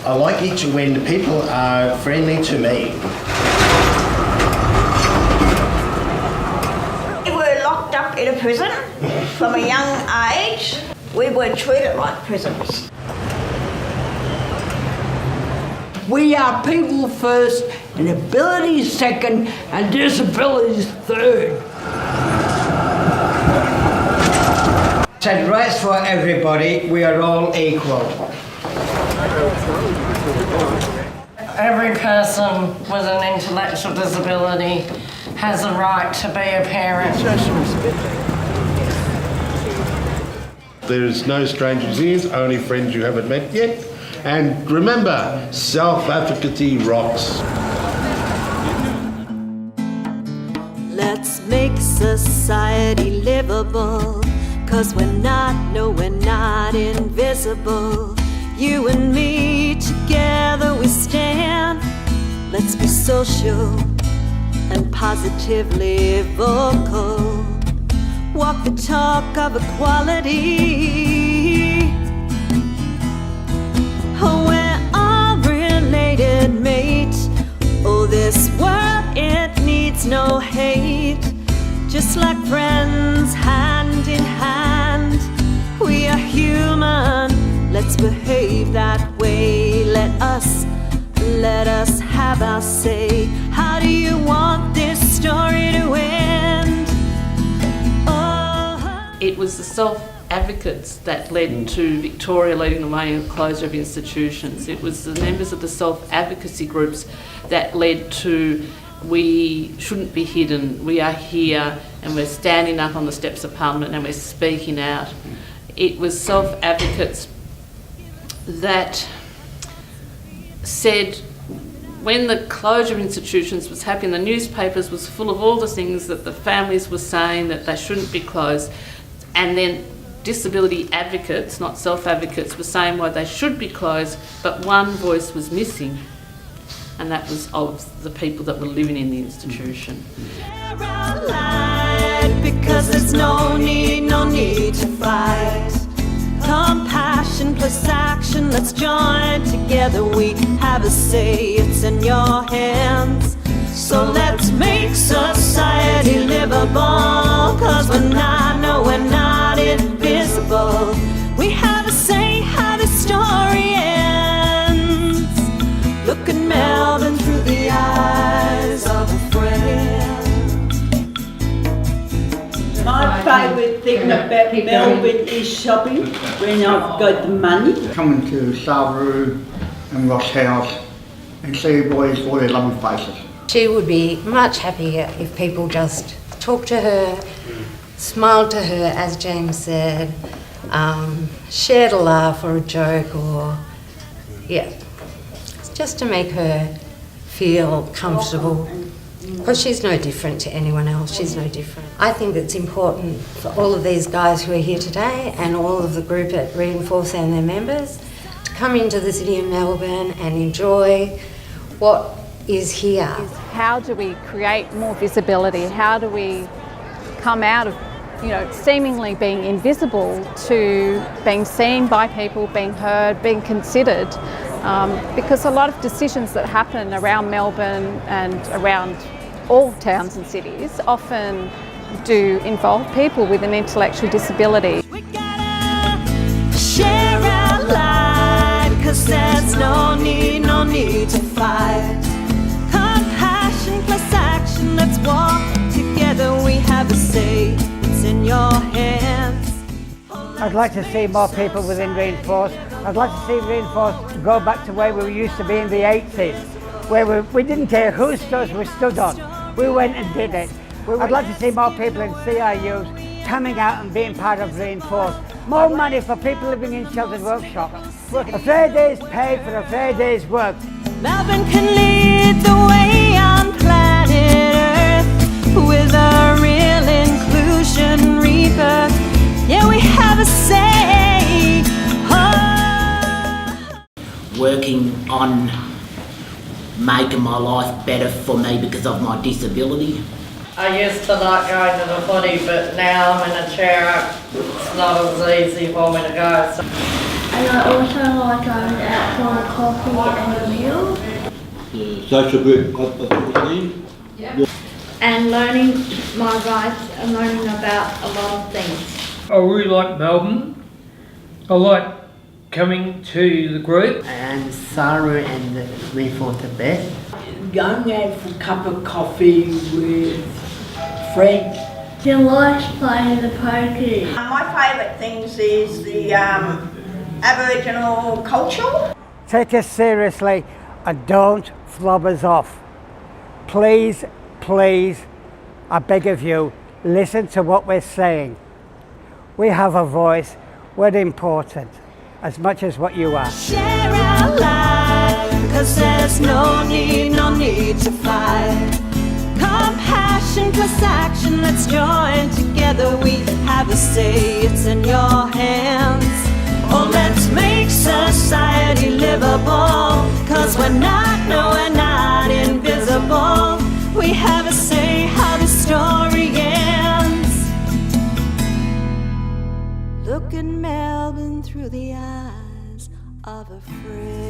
I like it when people are friendly to me. We were locked up in a prison from a young age. We were treated like prisoners. We are people first, and abilities second, and disabilities third. Said rights for everybody, we are all equal. Every person with an intellectual disability has a right to be a parent. There's no strangers here, only friends you haven't met yet. And remember, self-advocacy rocks. Let's make society livable, 'cause we're not invisible. You and me, together we stand. Let's be social and positively vocal. Walk the talk of equality. Oh, we're all related, mate. Oh, this world, it needs no hate. Just like friends, hand in hand. We are human, let's behave that way. Let us have our say. How do you want this story to end? Oh. It was the self-advocates that led to Victoria leading the way in the closure of institutions. It was the members of the self-advocacy groups that led to we shouldn't be hidden, we are here and we're standing up on the steps of Parliament and we're speaking out. It was self-advocates that said when the closure of institutions was happening, the newspapers was full of all the things that the families were saying that they shouldn't be closed, and then disability advocates, not self-advocates, were saying why they should be closed, but one voice was missing, and that was of the people that were living in the institution. Because there's no need to fight. Compassion plus action, let's join together. We have a say, it's in your hands. So let's make society livable, 'cause we're not invisible. We have a say how the story ends. Look at Melbourne through the eyes of a friend. My favourite thing about Melbourne is shopping when I've got the money. Coming to Salvaroo and Ross House and see boys all their lovely faces. She would be much happier if people just talked to her, smiled to her, as James said, shared a laugh or a joke, or, just to make her feel comfortable. Because she's no different to anyone else, she's no different. I think it's important for all of these guys who are here today and all of the group at Reinforce and their members to come into the city of Melbourne and enjoy what is here. How do we create more visibility? How do we come out of seemingly being invisible to being seen by people, being heard, being considered? Because a lot of decisions that happen around Melbourne and around all towns and cities often do involve people with an intellectual disability. We gotta share our light, 'cause there's no need to fight. Compassion plus action, let's walk together. We have a say, it's in your hands. I'd like to see more people within Reinforce. I'd like to see Reinforce go back to where we used to be in the 80s, where we didn't care whose stores we stood on. We went and did it. I'd like to see more people in CIUs coming out and being part of Reinforce. More money for people living in sheltered workshops. A fair day's pay for a fair day's work. Melbourne can lead the way on planet Earth with a real inclusion rebirth. Yeah, we have a say. Working on making my life better for me because of my disability. I used to like going to the footy, but now I'm in a chair, it's not as easy for me to go. So And I also like going out for a coffee and a meal. The social group advocacy. And learning my rights and learning about a lot of things. I really like Melbourne. I like coming to the group. And Saru and me for the best. Going out for a cup of coffee with friends. She likes playing the pokie. My favourite things is the Aboriginal culture. Take us seriously and don't flog us off. Please, please, I beg of you, listen to what we're saying. We have a voice, we're important, as much as what you are. Share our life, 'cause there's no need to fight. Compassion plus action, let's join together. We have a say, it's in your hands. Oh, let's make society livable, 'cause we're not invisible. We have a say how the story ends. Look at Melbourne through the eyes of a friend.